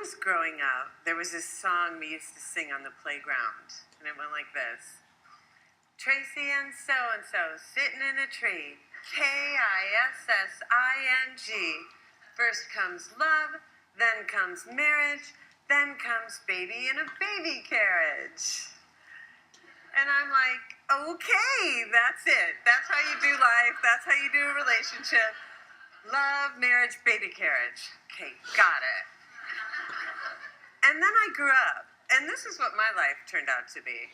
was growing up, there was this song we used to sing on the playground, and it went like this. Tracy and so sitting in a tree, Kissing. First comes love, then comes marriage, then comes baby in a baby carriage. And I'm like, okay, that's it. That's how you do life. That's how you do a relationship. Love, marriage, baby carriage. Okay, got it. And then I grew up, and this is what my life turned out to be.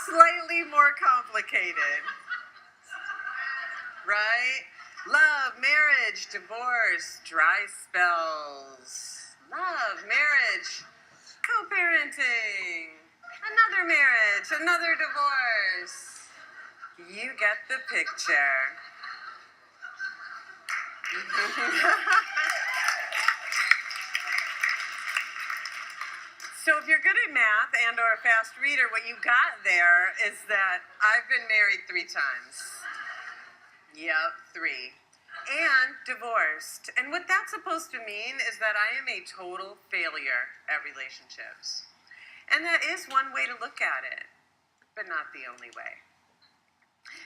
Slightly more complicated. Right? Love, marriage, divorce, dry spells. Love, marriage, co-parenting, another marriage, another divorce. You get the picture. So if you're good at math and or a fast reader, what you got there is that I've been married 3 times. Yep, 3. And divorced. And what that's supposed to mean is that I am a total failure at relationships. And that is one way to look at it, but not the only way.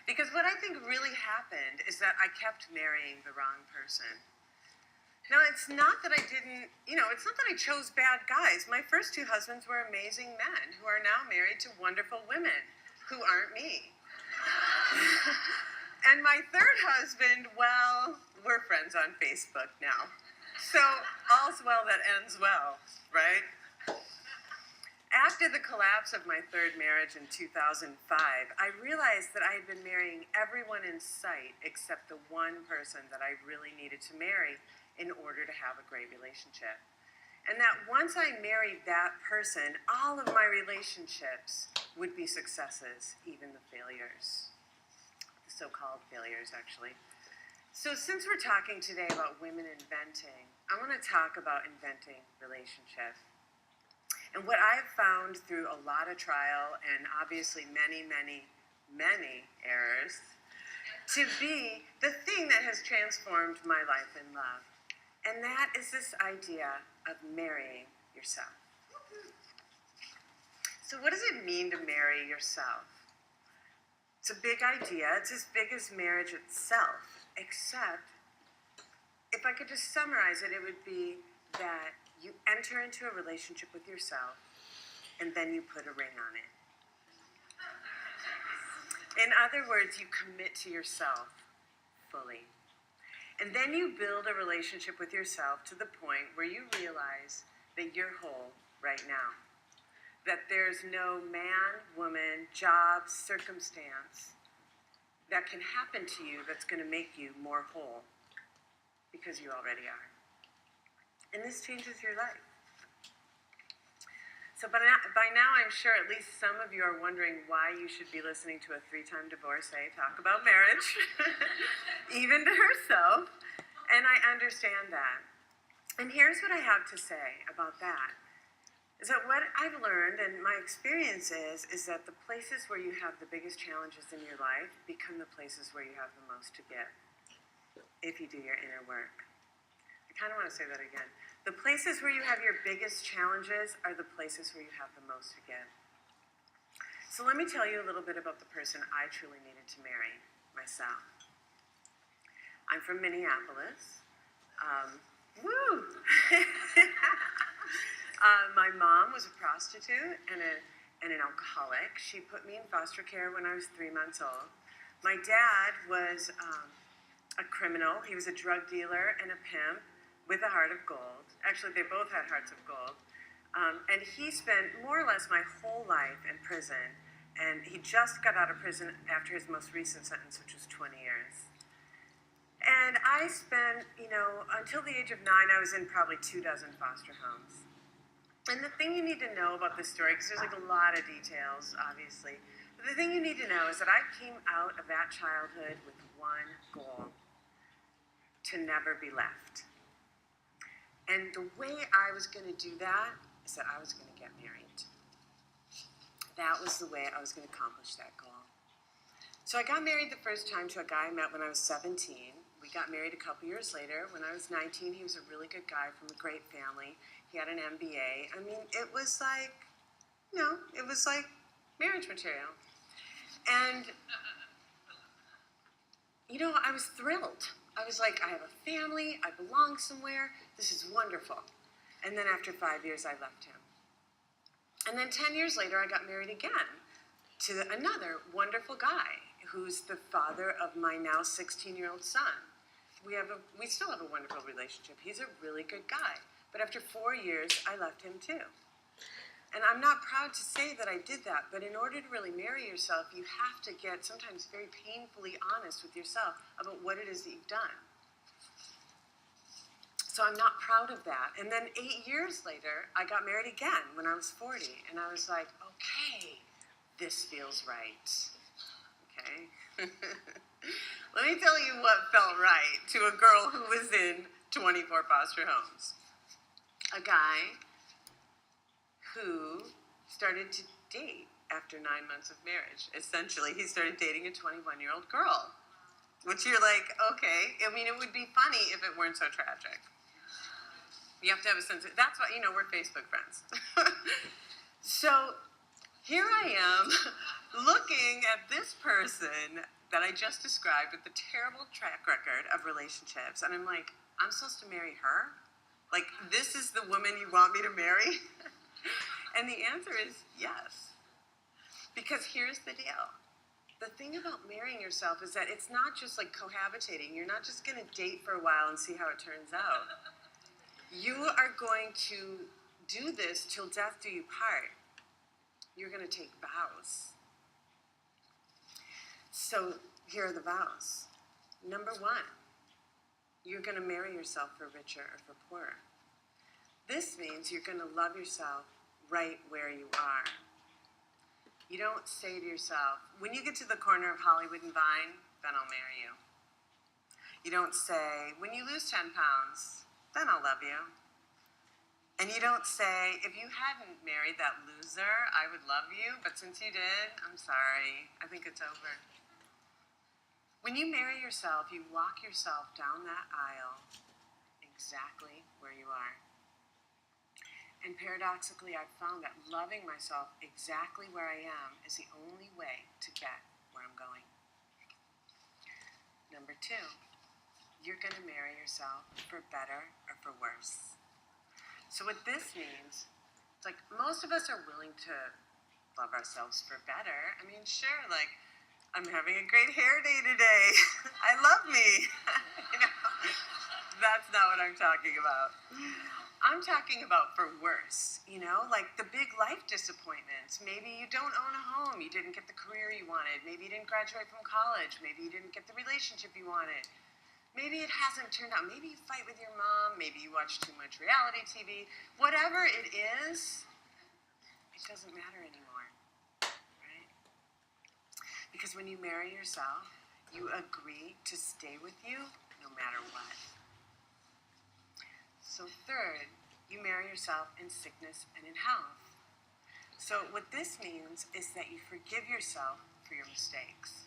Because what I think really happened is that I kept marrying the wrong person. Now, it's not that I didn't, it's not that I chose bad guys. My first 2 husbands were amazing men who are now married to wonderful women who aren't me. And my 3rd husband, well, we're friends on Facebook now. So all's well that ends well, right? After the collapse of my 3rd marriage in 2005, I realized that I had been marrying everyone in sight except the one person that I really needed to marry in order to have a great relationship. And that once I married that person, all of my relationships would be successes, even the failures. The so-called failures, actually. So since we're talking today about women inventing, I want to talk about inventing relationships. And what I've found through a lot of trial and obviously many, many, many errors, to be the thing that has transformed my life in love. And that is this idea of marrying yourself. So what does it mean to marry yourself? It's a big idea. It's as big as marriage itself, except if I could just summarize it, it would be that you enter into a relationship with yourself and then you put a ring on it. In other words, you commit to yourself fully. And then you build a relationship with yourself to the point where you realize that you're whole right now. That there's no man, woman, job, circumstance that can happen to you that's going to make you more whole, because you already are. And this changes your life. So by now, I'm sure at least some of you are wondering why you should be listening to a 3-time divorcee talk about marriage, even to herself, and I understand that. And here's what I have to say about that, is that what I've learned and my experience is that the places where you have the biggest challenges in your life become the places where you have the most to give, if you do your inner work. I kind of want to say that again. The places where you have your biggest challenges are the places where you have the most to give. So let me tell you a little bit about the person I truly needed to marry, myself. I'm from Minneapolis. Woo! My mom was a prostitute and an alcoholic. She put me in foster care when I was 3 months old. My dad was a criminal. He was a drug dealer and a pimp with a heart of gold. Actually, they both had hearts of gold. And he spent more or less my whole life in prison. And he just got out of prison after his most recent sentence, which was 20 years. And I spent, until the age of 9, I was in probably 24 foster homes. And the thing you need to know about this story, because there's like a lot of details, obviously, but the thing you need to know is that I came out of that childhood with one goal: to never be left. And the way I was going to do that is that I was going to get married. That was the way I was going to accomplish that goal. So I got married the first time to a guy I met when I was 17. we got married a couple years later. When I was 19, he was a really good guy from a great family. He had an MBA. I mean, it was like, it was like marriage material. And, I was thrilled. I was like, I have a family, I belong somewhere, this is wonderful. And then after 5 years, I left him. And then 10 years later, I got married again to another wonderful guy who's the father of my now 16-year-old son. We still have a wonderful relationship. He's a really good guy. But after 4 years, I left him too. And I'm not proud to say that I did that, but in order to really marry yourself, you have to get sometimes very painfully honest with yourself about what it is that you've done. So I'm not proud of that. And then 8 years later, I got married again when I was 40. And I was like, okay, this feels right. Okay? Let me tell you what felt right to a girl who was in 24 foster homes. A guy who started to date after 9 months of marriage. Essentially, he started dating a 21-year-old girl, which you're like, okay. I mean, it would be funny if it weren't so tragic. You have to have a sense of, that's why, we're Facebook friends. So here I am looking at this person that I just described with the terrible track record of relationships, and I'm like, I'm supposed to marry her? Like, this is the woman you want me to marry? And the answer is yes. Because here's the deal. The thing about marrying yourself is that it's not just like cohabitating. You're not just going to date for a while and see how it turns out. You are going to do this till death do you part. You're going to take vows. So here are the vows. Number 1, you're going to marry yourself for richer or for poorer. This means you're going to love yourself right where you are. You don't say to yourself, when you get to the corner of Hollywood and Vine, then I'll marry you. You don't say, when you lose 10 pounds, then I'll love you. And you don't say, if you hadn't married that loser, I would love you, but since you did, I'm sorry, I think it's over. When you marry yourself, you walk yourself down that aisle exactly where you are. And paradoxically, I've found that loving myself exactly where I am is the only way to get where I'm going. Number 2, you're going to marry yourself for better or for worse. So what this means, it's like most of us are willing to love ourselves for better. I mean, sure, like, I'm having a great hair day today. I love me. That's not what I'm talking about. I'm talking about for worse, like the big life disappointments. Maybe you don't own a home. You didn't get the career you wanted. Maybe you didn't graduate from college. Maybe you didn't get the relationship you wanted. Maybe it hasn't turned out. Maybe you fight with your mom. Maybe you watch too much reality TV. Whatever it is, it doesn't matter anymore, right? Because when you marry yourself, you agree to stay with you no matter what. So 3rd, you marry yourself in sickness and in health. So what this means is that you forgive yourself for your mistakes.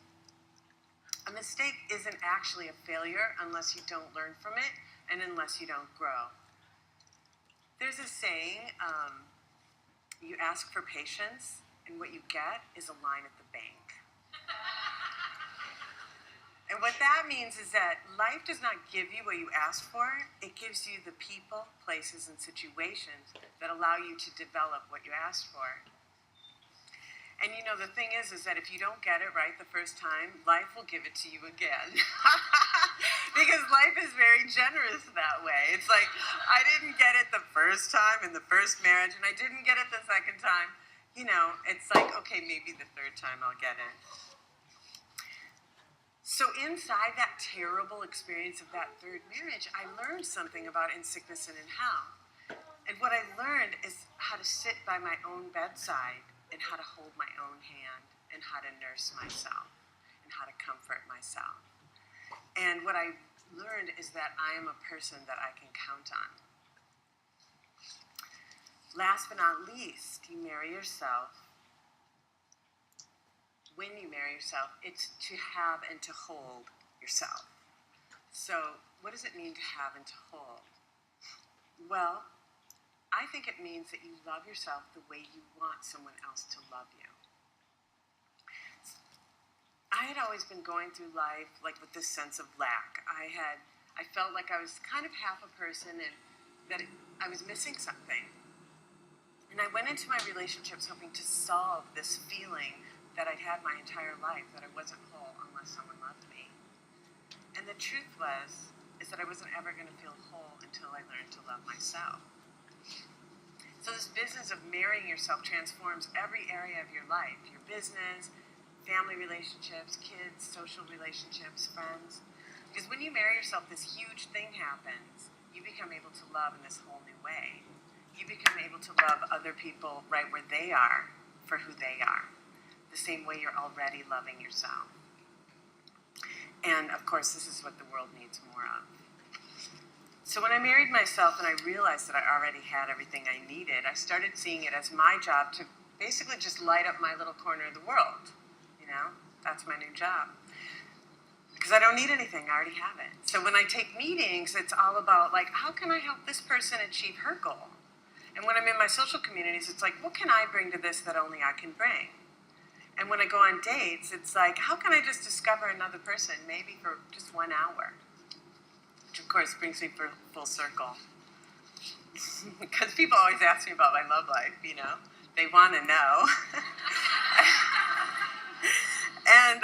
A mistake isn't actually a failure unless you don't learn from it and unless you don't grow. There's a saying, you ask for patience, and what you get is a line at the bank. And what that means is that life does not give you what you ask for. It gives you the people, places, and situations that allow you to develop what you asked for. And the thing is that if you don't get it right the first time, life will give it to you again. Because life is very generous that way. It's like, I didn't get it the first time in the first marriage, and I didn't get it the second time. It's like, okay, maybe the 3rd time I'll get it. So inside that terrible experience of that 3rd marriage, I learned something about in sickness and in health. And what I learned is how to sit by my own bedside and how to hold my own hand and how to nurse myself and how to comfort myself. And what I learned is that I am a person that I can count on. Last but not least, you marry yourself. When you marry yourself, it's to have and to hold yourself. So, what does it mean to have and to hold? Well, I think it means that you love yourself the way you want someone else to love you. I had always been going through life like with this sense of lack. I felt like I was kind of half a person and that I was missing something. And I went into my relationships hoping to solve this feeling that I'd had my entire life, that I wasn't whole unless someone loved me. And the truth is that I wasn't ever going to feel whole until I learned to love myself. So this business of marrying yourself transforms every area of your life, your business, family relationships, kids, social relationships, friends. Because when you marry yourself, this huge thing happens. You become able to love in this whole new way. You become able to love other people right where they are for who they are, the same way you're already loving yourself. And of course, this is what the world needs more of. So when I married myself and I realized that I already had everything I needed, I started seeing it as my job to basically just light up my little corner of the world. You know, that's my new job. Because I don't need anything, I already have it. So when I take meetings, it's all about like, how can I help this person achieve her goal? And when I'm in my social communities, it's like, what can I bring to this that only I can bring? And when I go on dates, it's like, how can I just discover another person, maybe for just 1 hour? Which, of course, brings me full circle. Because people always ask me about my love life, you know? They want to know. And,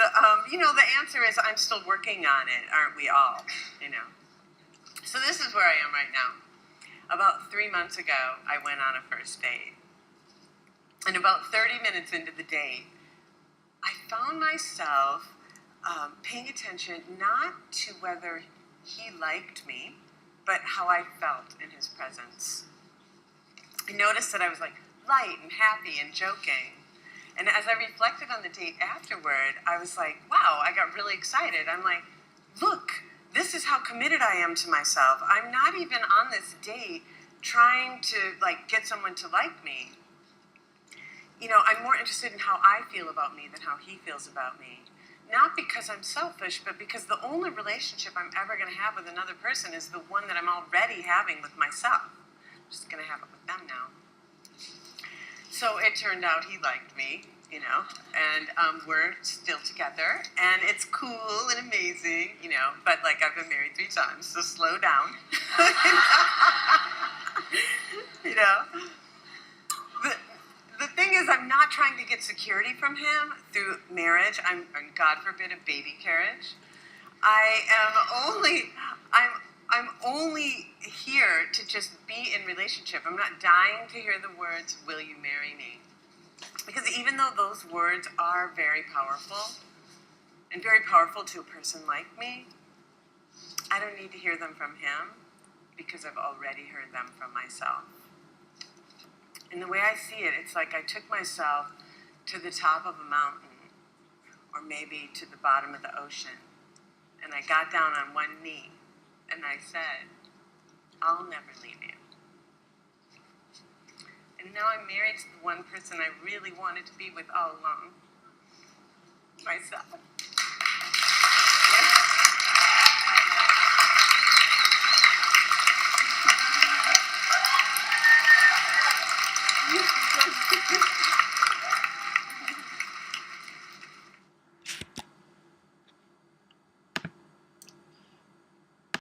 you know, the answer is I'm still working on it, aren't we all, you know? So this is where I am right now. About 3 months ago, I went on a first date. And about 30 minutes into the date, I found myself paying attention not to whether he liked me, but how I felt in his presence. I noticed that I was like light and happy and joking. And as I reflected on the date afterward, I was like, wow, I got really excited. I'm like, look, this is how committed I am to myself. I'm not even on this date trying to like get someone to like me. You know, I'm more interested in how I feel about me than how he feels about me. Not because I'm selfish, but because the only relationship I'm ever going to have with another person is the one that I'm already having with myself. I'm just going to have it with them now. So it turned out he liked me, you know, and we're still together, and it's cool and amazing, you know, but like I've been married 3 times, so slow down. You know? The thing is, I'm not trying to get security from him through marriage. I'm God forbid, a baby carriage. I'm only here to just be in relationship. I'm not dying to hear the words, "Will you marry me?" Because even though those words are very powerful, and very powerful to a person like me, I don't need to hear them from him because I've already heard them from myself. And the way I see it, it's like I took myself to the top of a mountain, or maybe to the bottom of the ocean, and I got down on one knee, and I said, I'll never leave you. And now I'm married to the one person I really wanted to be with all along, myself.